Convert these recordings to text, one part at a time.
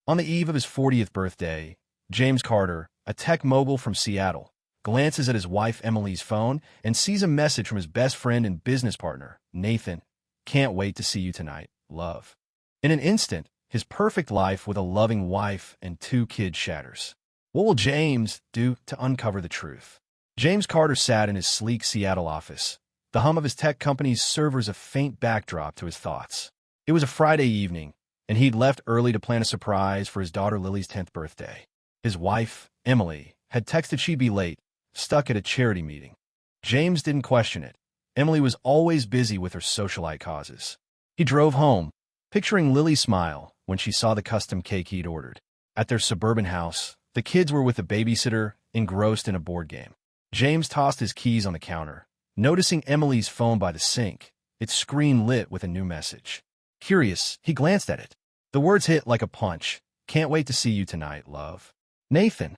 On the eve of his 40th birthday, James Carter, a tech mogul from Seattle, glances at his wife Emily's phone and sees a message from his best friend and business partner, Nathan. "Can't wait to see you tonight, love." In an instant, his perfect life with a loving wife and 2 kids shatters. What will James do to uncover the truth? James Carter sat in his sleek Seattle office, the hum of his tech company's servers a faint backdrop to his thoughts. It was a Friday evening, and he'd left early to plan a surprise for his daughter Lily's 10th birthday. His wife, Emily, had texted she'd be late, stuck at a charity meeting. James didn't question it. Emily was always busy with her socialite causes. He drove home, picturing Lily's smile when she saw the custom cake he'd ordered. At their suburban house, the kids were with a babysitter, engrossed in a board game. James tossed his keys on the counter, noticing Emily's phone by the sink, its screen lit with a new message. Curious, he glanced at it. The words hit like a punch. "Can't wait to see you tonight, love." Nathan,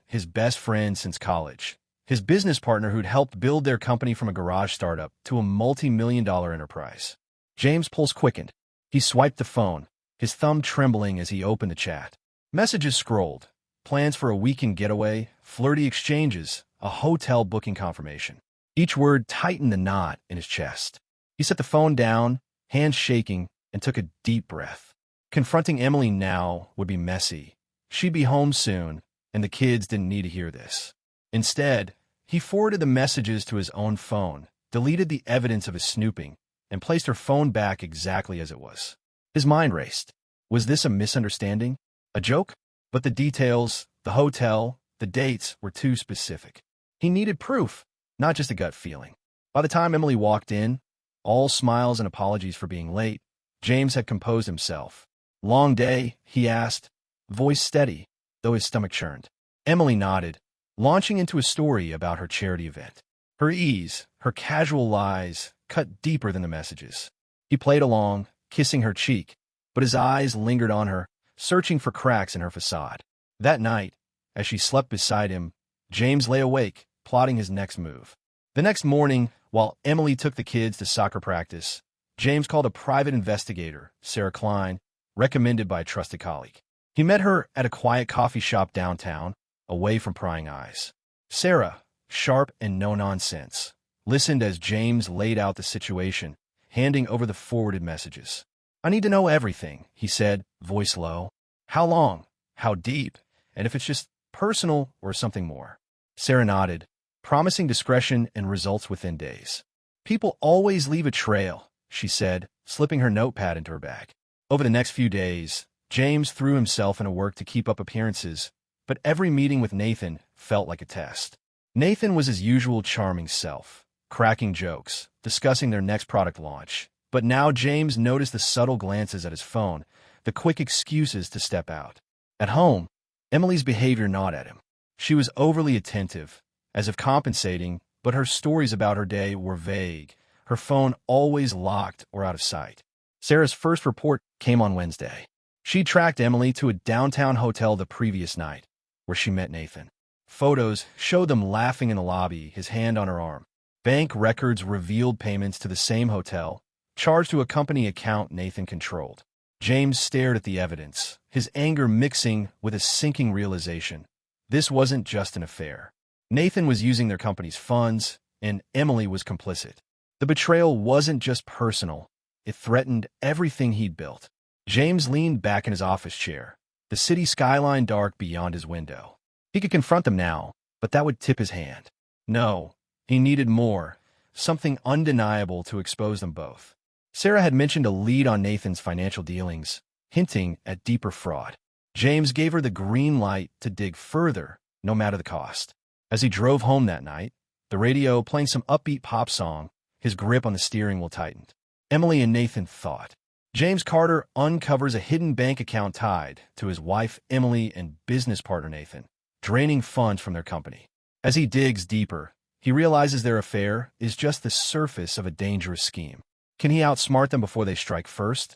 his best friend since college. His business partner who'd helped build their company from a garage startup to a multi-million-dollar enterprise. James' pulse quickened. He swiped the phone, his thumb trembling as he opened the chat. Messages scrolled. Plans for a weekend getaway, flirty exchanges, a hotel booking confirmation. Each word tightened the knot in his chest. He set the phone down, hands shaking, and took a deep breath. Confronting Emily now would be messy. She'd be home soon, and the kids didn't need to hear this. Instead, he forwarded the messages to his own phone, deleted the evidence of his snooping, and placed her phone back exactly as it was. His mind raced. Was this a misunderstanding? A joke? But the details, the hotel, the dates were too specific. He needed proof, not just a gut feeling. By the time Emily walked in, all smiles and apologies for being late, James had composed himself. "Long day?" he asked, voice steady, though his stomach churned. Emily nodded, launching into a story about her charity event. Her ease, her casual lies, cut deeper than the messages. He played along, kissing her cheek, but his eyes lingered on her, searching for cracks in her facade. That night, as she slept beside him, James lay awake, plotting his next move. The next morning, while Emily took the kids to soccer practice, James called a private investigator, Sarah Klein, recommended by a trusted colleague. He met her at a quiet coffee shop downtown, away from prying eyes. Sarah, sharp and no-nonsense, listened as James laid out the situation, handing over the forwarded messages. "I need to know everything," he said, voice low. "How long? How deep? And if it's just personal or something more." Sarah nodded, promising discretion and results within days. "People always leave a trail," she said, slipping her notepad into her bag. Over the next few days, James threw himself into work to keep up appearances, but every meeting with Nathan felt like a test. Nathan was his usual charming self, cracking jokes, discussing their next product launch. But now James noticed the subtle glances at his phone, the quick excuses to step out. At home, Emily's behavior gnawed at him. She was overly attentive, as if compensating, but her stories about her day were vague, her phone always locked or out of sight. Sarah's first report came on Wednesday. She tracked Emily to a downtown hotel the previous night, where she met Nathan. Photos showed them laughing in the lobby, his hand on her arm. Bank records revealed payments to the same hotel, charged to a company account Nathan controlled. James stared at the evidence, his anger mixing with a sinking realization. This wasn't just an affair. Nathan was using their company's funds, and Emily was complicit. The betrayal wasn't just personal. It threatened everything he'd built. James leaned back in his office chair, the city skyline dark beyond his window. He could confront them now, but that would tip his hand. No, he needed more, something undeniable to expose them both. Sarah had mentioned a lead on Nathan's financial dealings, hinting at deeper fraud. James gave her the green light to dig further, no matter the cost. As he drove home that night, the radio playing some upbeat pop song, his grip on the steering wheel tightened. Emily and Nathan thought. James Carter uncovers a hidden bank account tied to his wife Emily and business partner Nathan, draining funds from their company. As he digs deeper, he realizes their affair is just the surface of a dangerous scheme. Can he outsmart them before they strike first?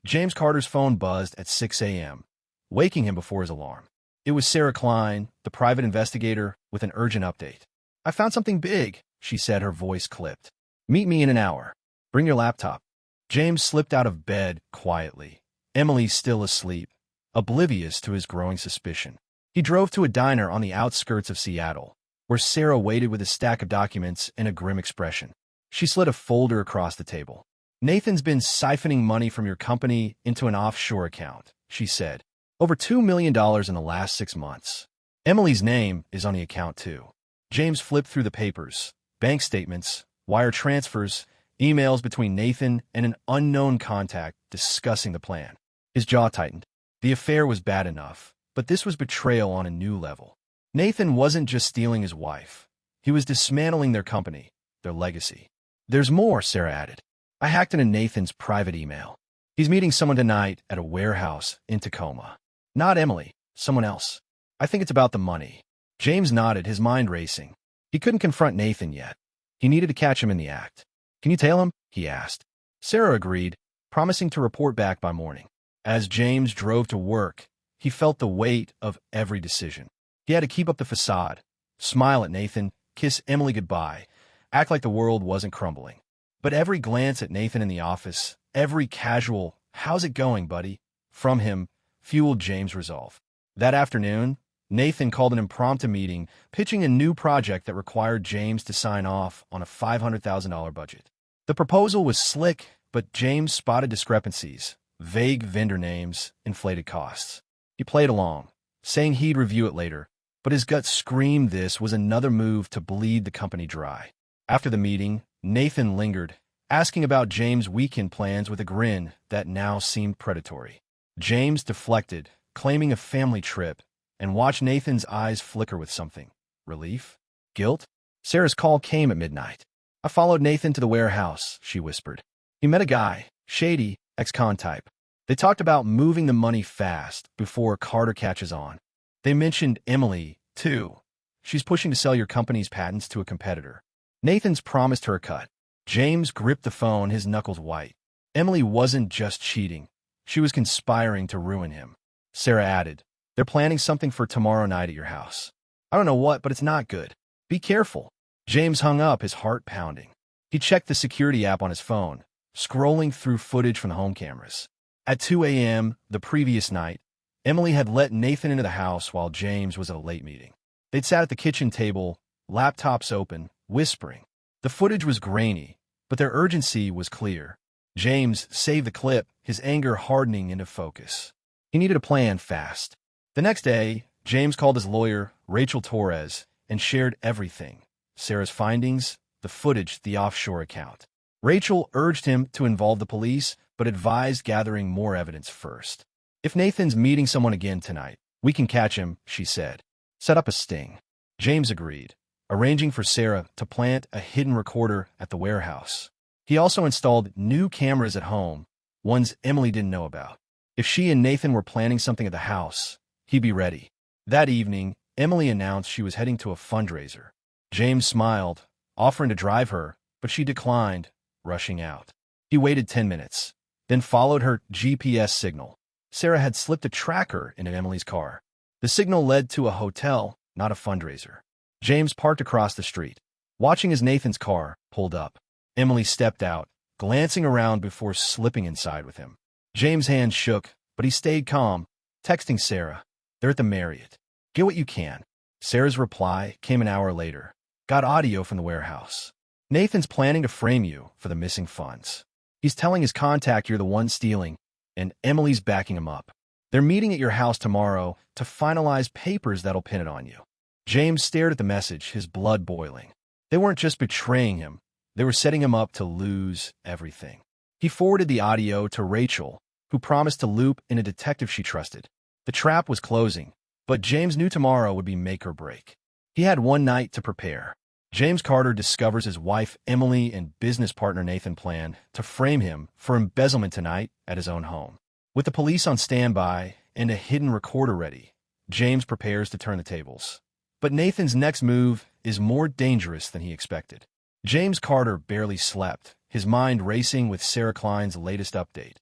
James Carter's phone buzzed at 6 a.m., waking him before his alarm. It was Sarah Klein, the private investigator, with an urgent update. "I found something big," she said, her voice clipped. "Meet me in an hour. Bring your laptop." James slipped out of bed quietly. Emily still asleep, oblivious to his growing suspicion. He drove to a diner on the outskirts of Seattle, where Sarah waited with a stack of documents and a grim expression. She slid a folder across the table. "Nathan's been siphoning money from your company into an offshore account," she said. "Over $2 million in the last 6 months. Emily's name is on the account, too." James flipped through the papers, bank statements, wire transfers, emails between Nathan and an unknown contact discussing the plan. His jaw tightened. The affair was bad enough, but this was betrayal on a new level. Nathan wasn't just stealing his wife. He was dismantling their company, their legacy. "There's more," Sarah added. "I hacked into Nathan's private email. He's meeting someone tonight at a warehouse in Tacoma. Not Emily, someone else. I think it's about the money." James nodded, his mind racing. He couldn't confront Nathan yet. He needed to catch him in the act. "Can you tail him?" he asked. Sarah agreed, promising to report back by morning. As James drove to work, he felt the weight of every decision. He had to keep up the facade, smile at Nathan, kiss Emily goodbye, act like the world wasn't crumbling. But every glance at Nathan in the office, every casual, "How's it going, buddy?" from him, fueled James' resolve. That afternoon, Nathan called an impromptu meeting, pitching a new project that required James to sign off on a $500,000 budget. The proposal was slick, but James spotted discrepancies, vague vendor names, inflated costs. He played along, saying he'd review it later, but his gut screamed this was another move to bleed the company dry. After the meeting, Nathan lingered, asking about James' weekend plans with a grin that now seemed predatory. James deflected, claiming a family trip, and watched Nathan's eyes flicker with something. Relief? Guilt? Sarah's call came at midnight. "I followed Nathan to the warehouse," she whispered. "He met a guy, shady, ex-con type. They talked about moving the money fast before Carter catches on. They mentioned Emily, too. She's pushing to sell your company's patents to a competitor. Nathan's promised her a cut." James gripped the phone, his knuckles white. Emily wasn't just cheating. She was conspiring to ruin him. Sarah added, "They're planning something for tomorrow night at your house. I don't know what, but it's not good. Be careful." James hung up, his heart pounding. He checked the security app on his phone, scrolling through footage from the home cameras. At 2 a.m. the previous night, Emily had let Nathan into the house while James was at a late meeting. They'd sat at the kitchen table, laptops open, whispering. The footage was grainy, but their urgency was clear. James saved the clip, his anger hardening into focus. He needed a plan fast. The next day, James called his lawyer, Rachel Torres, and shared everything. Sarah's findings, the footage, the offshore account. Rachel urged him to involve the police, but advised gathering more evidence first. "If Nathan's meeting someone again tonight, we can catch him," she said. "Set up a sting." James agreed, arranging for Sarah to plant a hidden recorder at the warehouse. He also installed new cameras at home, ones Emily didn't know about. If she and Nathan were planning something at the house, he'd be ready. That evening, Emily announced she was heading to a fundraiser. James smiled, offering to drive her, but she declined, rushing out. He waited 10 minutes, then followed her GPS signal. Sarah had slipped a tracker into Emily's car. The signal led to a hotel, not a fundraiser. James parked across the street, watching as Nathan's car pulled up. Emily stepped out, glancing around before slipping inside with him. James' hand shook, but he stayed calm, texting Sarah, "They're at the Marriott. Get what you can." Sarah's reply came an hour later. "Got audio from the warehouse. Nathan's planning to frame you for the missing funds. He's telling his contact you're the one stealing, and Emily's backing him up. They're meeting at your house tomorrow to finalize papers that'll pin it on you." James stared at the message, his blood boiling. They weren't just betraying him. They were setting him up to lose everything. He forwarded the audio to Rachel, who promised to loop in a detective she trusted. The trap was closing, but James knew tomorrow would be make or break. He had one night to prepare. James Carter discovers his wife Emily and business partner Nathan plan to frame him for embezzlement tonight at his own home. With the police on standby and a hidden recorder ready, James prepares to turn the tables. But Nathan's next move is more dangerous than he expected. James Carter barely slept, his mind racing with Sarah Klein's latest update.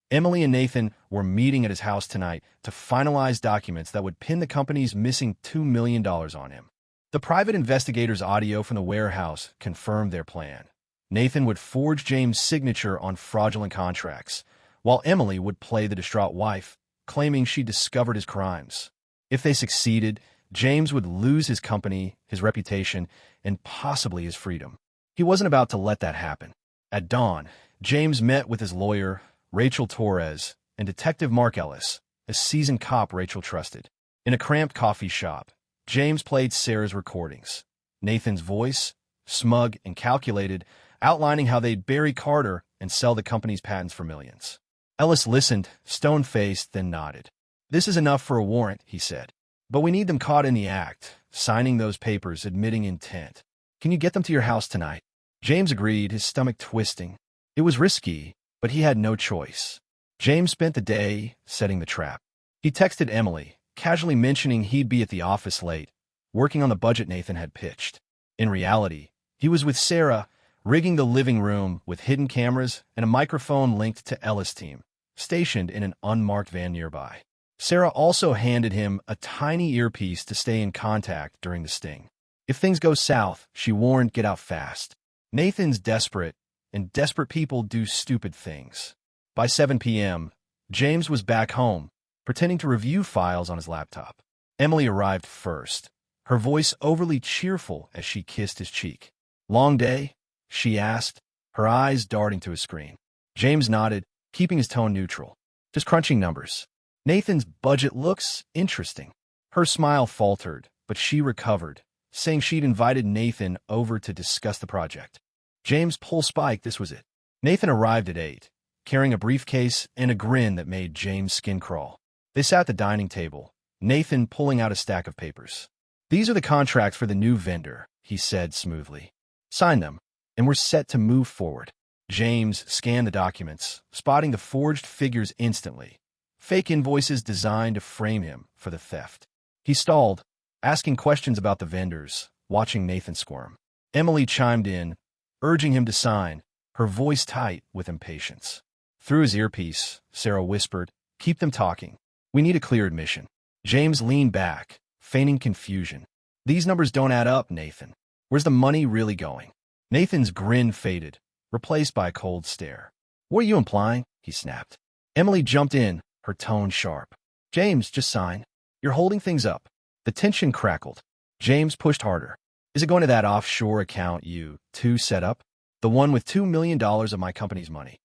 Emily and Nathan were meeting at his house tonight to finalize documents that would pin the company's missing $2 million on him. The private investigator's audio from the warehouse confirmed their plan. Nathan would forge James' signature on fraudulent contracts, while Emily would play the distraught wife, claiming she discovered his crimes. If they succeeded, James would lose his company, his reputation, and possibly his freedom. He wasn't about to let that happen. At dawn, James met with his lawyer, Rachel Torres, and Detective Mark Ellis, a seasoned cop Rachel trusted. In a cramped coffee shop, James played Sarah's recordings. Nathan's voice, smug and calculated, outlining how they'd bury Carter and sell the company's patents for millions. Ellis listened, stone-faced, then nodded. "This is enough for a warrant," he said. "But we need them caught in the act, signing those papers admitting intent. Can you get them to your house tonight?" James agreed, his stomach twisting. It was risky, but he had no choice. James spent the day setting the trap. He texted Emily, casually mentioning he'd be at the office late, working on the budget Nathan had pitched. In reality, he was with Sarah, rigging the living room with hidden cameras and a microphone linked to Ellis' team, stationed in an unmarked van nearby. Sarah also handed him a tiny earpiece to stay in contact during the sting. If things go south, she warned, get out fast. Nathan's desperate, and desperate people do stupid things. By 7 p.m., James was back home, pretending to review files on his laptop. Emily arrived first, her voice overly cheerful as she kissed his cheek. "Long day?" she asked, her eyes darting to his screen. James nodded, keeping his tone neutral. "Just crunching numbers. Nathan's budget looks interesting." Her smile faltered, but she recovered, saying she'd invited Nathan over to discuss the project. James' pulse spiked. This was it. Nathan arrived at 8, carrying a briefcase and a grin that made James' skin crawl. They sat at the dining table, Nathan pulling out a stack of papers. "These are the contracts for the new vendor," he said smoothly. "Sign them, and we're set to move forward." James scanned the documents, spotting the forged figures instantly. Fake invoices designed to frame him for the theft. He stalled, asking questions about the vendors, watching Nathan squirm. Emily chimed in, urging him to sign, her voice tight with impatience. Through his earpiece, Sarah whispered, "Keep them talking. We need a clear admission." James leaned back, feigning confusion. "These numbers don't add up, Nathan. Where's the money really going?" Nathan's grin faded, replaced by a cold stare. "What are you implying?" he snapped. Emily jumped in, her tone sharp. "James, just sign. You're holding things up." The tension crackled. James pushed harder. "Is it going to that offshore account you two set up? The one with $2 million of my company's money?"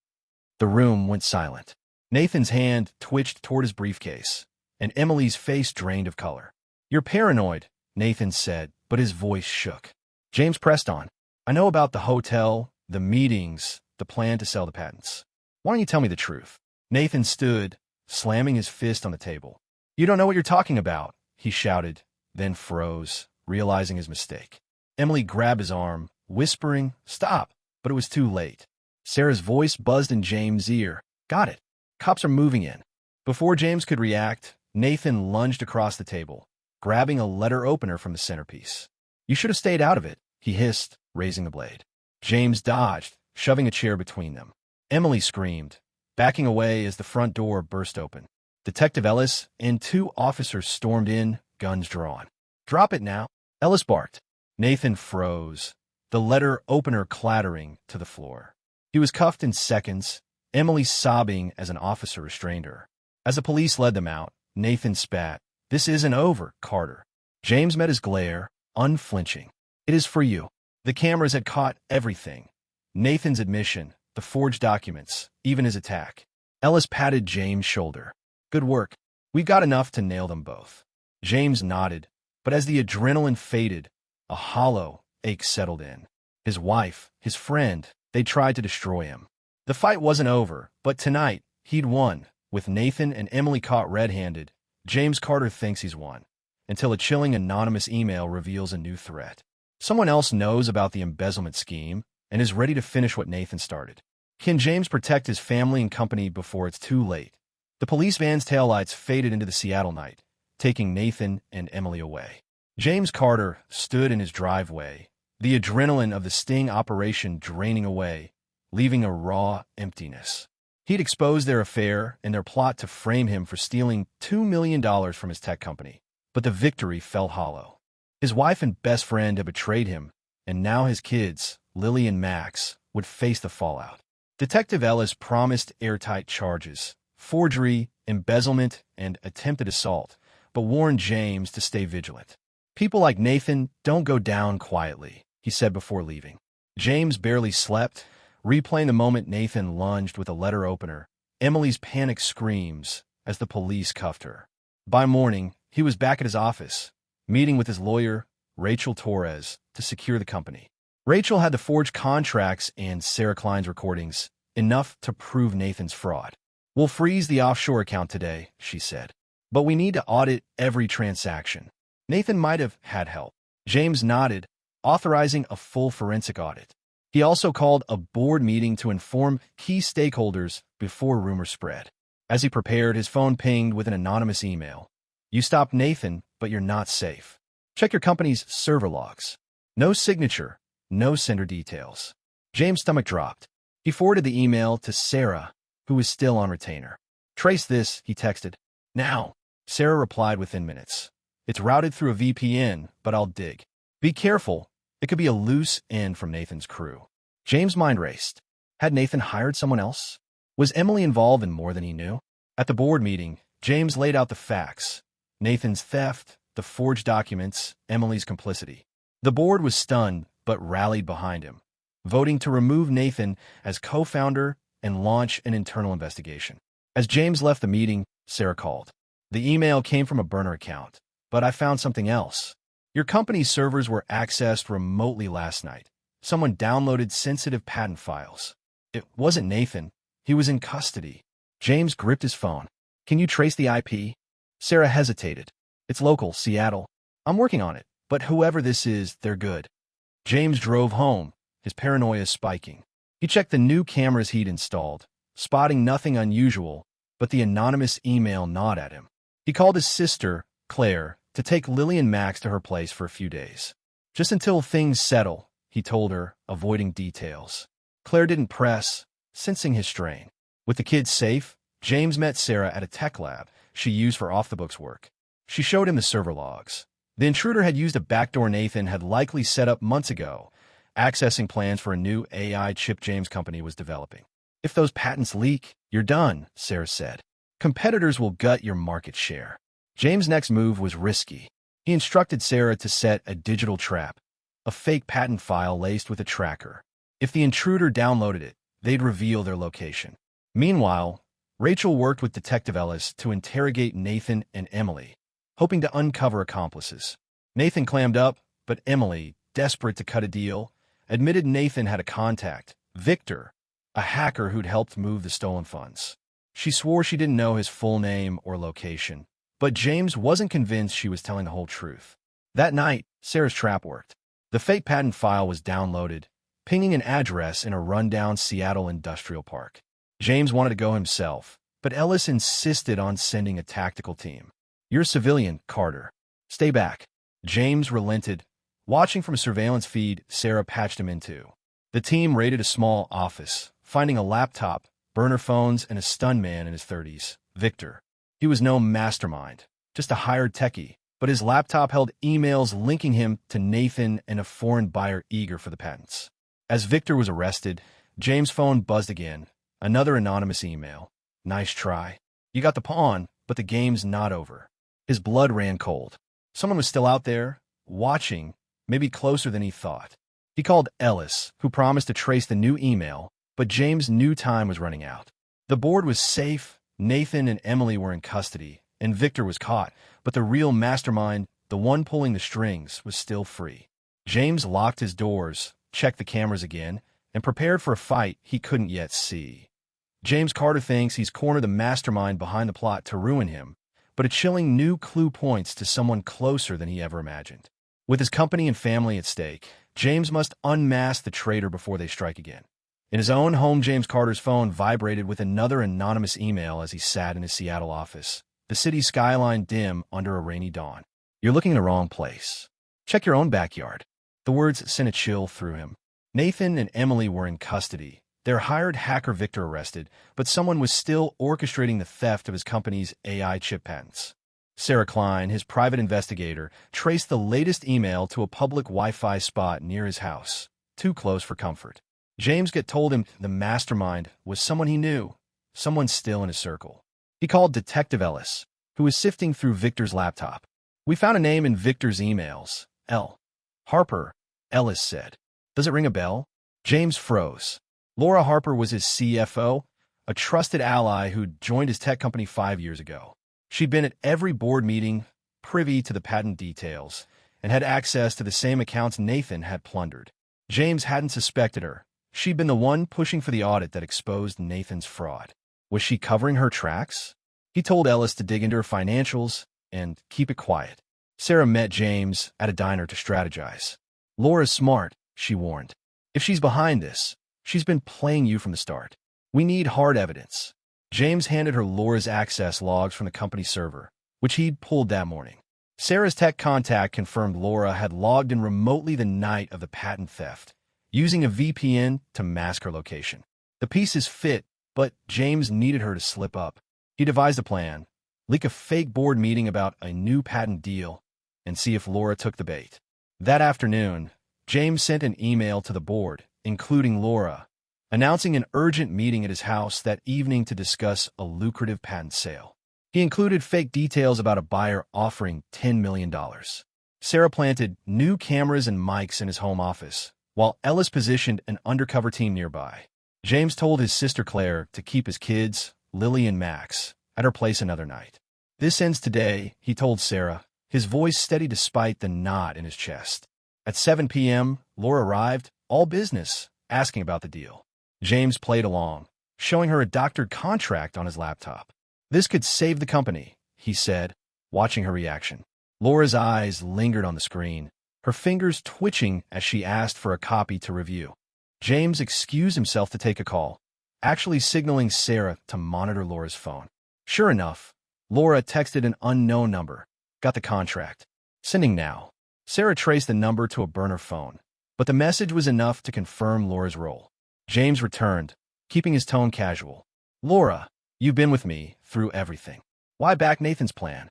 The room went silent. Nathan's hand twitched toward his briefcase, and Emily's face drained of color. "You're paranoid," Nathan said, but his voice shook. James pressed on. "I know about the hotel, the meetings, the plan to sell the patents. Why don't you tell me the truth?" Nathan stood, slamming his fist on the table. "You don't know what you're talking about," he shouted, then froze, realizing his mistake. Emily grabbed his arm, whispering, "Stop," but it was too late. Sarah's voice buzzed in James' ear. "Got it. Cops are moving in." Before James could react, Nathan lunged across the table, grabbing a letter opener from the centerpiece. "You should have stayed out of it," he hissed, raising the blade. James dodged, shoving a chair between them. Emily screamed, backing away as the front door burst open. Detective Ellis and 2 officers stormed in, guns drawn. "Drop it now," Ellis barked. Nathan froze, the letter opener clattering to the floor. He was cuffed in seconds, Emily sobbing as an officer restrained her. As the police led them out, Nathan spat, "This isn't over, Carter." James met his glare, unflinching. "It is for you." The cameras had caught everything. Nathan's admission, the forged documents, even his attack. Ellis patted James' shoulder. "Good work. We've got enough to nail them both." James nodded, but as the adrenaline faded, a hollow ache settled in. His wife, his friend, they tried to destroy him. The fight wasn't over, but tonight, he'd won. With Nathan and Emily caught red-handed, James Carter thinks he's won, until a chilling anonymous email reveals a new threat. Someone else knows about the embezzlement scheme and is ready to finish what Nathan started. Can James protect his family and company before it's too late? The police van's taillights faded into the Seattle night, taking Nathan and Emily away. James Carter stood in his driveway, the adrenaline of the sting operation draining away, leaving a raw emptiness. He'd exposed their affair and their plot to frame him for stealing $2 million from his tech company, but the victory fell hollow. His wife and best friend had betrayed him, and now his kids, Lily and Max, would face the fallout. Detective Ellis promised airtight charges, forgery, embezzlement, and attempted assault, but warned James to stay vigilant. "People like Nathan don't go down quietly," he said before leaving. James barely slept, replaying the moment Nathan lunged with a letter opener, Emily's panicked screams as the police cuffed her. By morning, he was back at his office, meeting with his lawyer, Rachel Torres, to secure the company. Rachel had the forged contracts and Sarah Klein's recordings, enough to prove Nathan's fraud. "We'll freeze the offshore account today," she said. "But we need to audit every transaction." Nathan might have had help. James nodded, authorizing a full forensic audit. He also called a board meeting to inform key stakeholders before rumors spread. As he prepared, his phone pinged with an anonymous email. "You stopped Nathan, but you're not safe. Check your company's server logs." No signature, no sender details. James' stomach dropped. He forwarded the email to Sarah, who was still on retainer. "Trace this," he texted. "Now." Sarah replied within minutes. "It's routed through a VPN, but I'll dig. Be careful. It could be a loose end from Nathan's crew." James' mind raced. Had Nathan hired someone else? Was Emily involved in more than he knew? At the board meeting, James laid out the facts. Nathan's theft, the forged documents, Emily's complicity. The board was stunned, but rallied behind him, voting to remove Nathan as co-founder and launch an internal investigation. As James left the meeting, Sarah called. "The email came from a burner account, but I found something else. Your company's servers were accessed remotely last night. Someone downloaded sensitive patent files. It wasn't Nathan. He was in custody." James gripped his phone. "Can you trace the IP?" Sarah hesitated. "It's local, Seattle. I'm working on it, but whoever this is, they're good." James drove home, his paranoia spiking. He checked the new cameras he'd installed, spotting nothing unusual, but the anonymous email gnawed at him. He called his sister, Claire, to take Lily and Max to her place for a few days. "Just until things settle," he told her, avoiding details. Claire didn't press, sensing his strain. With the kids safe, James met Sarah at a tech lab she used for off-the-books work. She showed him the server logs. The intruder had used a backdoor Nathan had likely set up months ago, accessing plans for a new AI chip James' company was developing. "If those patents leak, you're done," Sarah said. "Competitors will gut your market share." James' next move was risky. He instructed Sarah to set a digital trap, a fake patent file laced with a tracker. If the intruder downloaded it, they'd reveal their location. Meanwhile, Rachel worked with Detective Ellis to interrogate Nathan and Emily, hoping to uncover accomplices. Nathan clammed up, but Emily, desperate to cut a deal, admitted Nathan had a contact, Victor, a hacker who'd helped move the stolen funds. She swore she didn't know his full name or location, but James wasn't convinced she was telling the whole truth. That night, Sarah's trap worked. The fake patent file was downloaded, pinging an address in a rundown Seattle industrial park. James wanted to go himself, but Ellis insisted on sending a tactical team. "You're a civilian, Carter. Stay back." James relented. Watching from a surveillance feed Sarah patched him into. The team raided a small office, finding a laptop, burner phones, and a stunned man in his 30s, Victor. He was no mastermind, just a hired techie, but his laptop held emails linking him to Nathan and a foreign buyer eager for the patents. As Victor was arrested, James' phone buzzed again. Another anonymous email. "Nice try. You got the pawn, but the game's not over." His blood ran cold. Someone was still out there, watching, maybe closer than he thought. He called Ellis, who promised to trace the new email, but James knew time was running out. The board was safe, Nathan and Emily were in custody, and Victor was caught, but the real mastermind, the one pulling the strings, was still free. James locked his doors, checked the cameras again, and prepared for a fight he couldn't yet see. James Carter thinks he's cornered the mastermind behind the plot to ruin him, but a chilling new clue points to someone closer than he ever imagined. With his company and family at stake, James must unmask the traitor before they strike again. In his own home, James Carter's phone vibrated with another anonymous email as he sat in his Seattle office, the city's skyline dim under a rainy dawn. "You're looking in the wrong place. Check your own backyard." The words sent a chill through him. Nathan and Emily were in custody, their hired hacker Victor arrested, but someone was still orchestrating the theft of his company's AI chip patents. Sarah Klein, his private investigator, traced the latest email to a public Wi-Fi spot near his house, too close for comfort. James told him the mastermind was someone he knew, someone still in his circle. He called Detective Ellis, who was sifting through Victor's laptop. "We found a name in Victor's emails. L. Harper," Ellis said. "Does it ring a bell?" James froze. Laura Harper was his CFO, a trusted ally who'd joined his tech company 5 years ago. She'd been at every board meeting, privy to the patent details, and had access to the same accounts Nathan had plundered. James hadn't suspected her. She'd been the one pushing for the audit that exposed Nathan's fraud. Was she covering her tracks? He told Ellis to dig into her financials and keep it quiet. Sarah met James at a diner to strategize. "Laura's smart," she warned. "If she's behind this, she's been playing you from the start. We need hard evidence." James handed her Laura's access logs from the company server, which he'd pulled that morning. Sarah's tech contact confirmed Laura had logged in remotely the night of the patent theft, using a VPN to mask her location. The pieces fit, but James needed her to slip up. He devised a plan: leak a fake board meeting about a new patent deal and see if Laura took the bait. That afternoon, James sent an email to the board, including Laura, announcing an urgent meeting at his house that evening to discuss a lucrative patent sale. He included fake details about a buyer offering $10 million. Sarah planted new cameras and mics in his home office, while Ellis positioned an undercover team nearby. James told his sister Claire to keep his kids, Lily and Max, at her place another night. "This ends today," he told Sarah, his voice steady despite the knot in his chest. At 7 p.m., Laura arrived, all business, asking about the deal. James played along, showing her a doctored contract on his laptop. "This could save the company," he said, watching her reaction. Laura's eyes lingered on the screen, her fingers twitching as she asked for a copy to review. James excused himself to take a call, actually signaling Sarah to monitor Laura's phone. Sure enough, Laura texted an unknown number. "Got the contract. Sending now." Sarah traced the number to a burner phone, but the message was enough to confirm Laura's role. James returned, keeping his tone casual. "Laura, you've been with me through everything. Why back Nathan's plan?"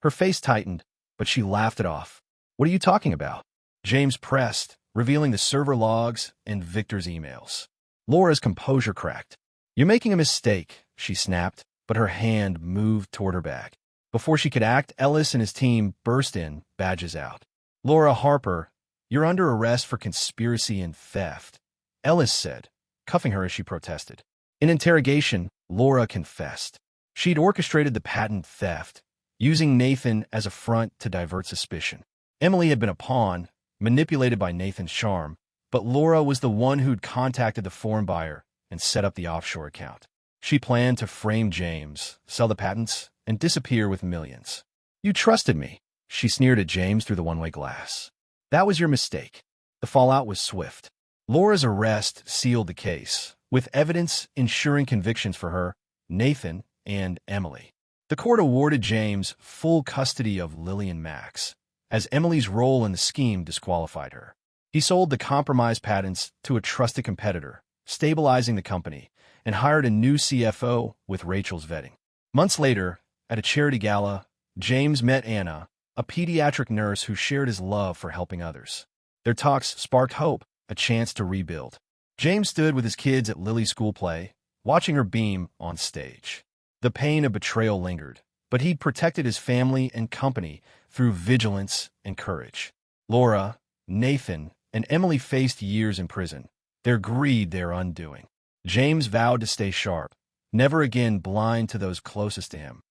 Her face tightened, but she laughed it off. "What are you talking about?" James pressed, revealing the server logs and Victor's emails. Laura's composure cracked. "You're making a mistake," she snapped, but her hand moved toward her bag. Before she could act, Ellis and his team burst in, badges out. "Laura Harper, you're under arrest for conspiracy and theft," Ellis said, cuffing her as she protested. In interrogation, Laura confessed. She'd orchestrated the patent theft, using Nathan as a front to divert suspicion. Emily had been a pawn, manipulated by Nathan's charm, but Laura was the one who'd contacted the foreign buyer and set up the offshore account. She planned to frame James, sell the patents, and disappear with millions. "You trusted me," she sneered at James through the one-way glass. "That was your mistake." The fallout was swift. Laura's arrest sealed the case, with evidence ensuring convictions for her, Nathan, and Emily. The court awarded James full custody of Lily and Max, as Emily's role in the scheme disqualified her. He sold the compromised patents to a trusted competitor, stabilizing the company, and hired a new CFO with Rachel's vetting. Months later, at a charity gala, James met Anna, a pediatric nurse who shared his love for helping others. Their talks sparked hope, a chance to rebuild. James stood with his kids at Lily's school play, watching her beam on stage. The pain of betrayal lingered, but he'd protected his family and company through vigilance and courage. Laura, Nathan, and Emily faced years in prison, their greed their undoing. James vowed to stay sharp, never again blind to those closest to him.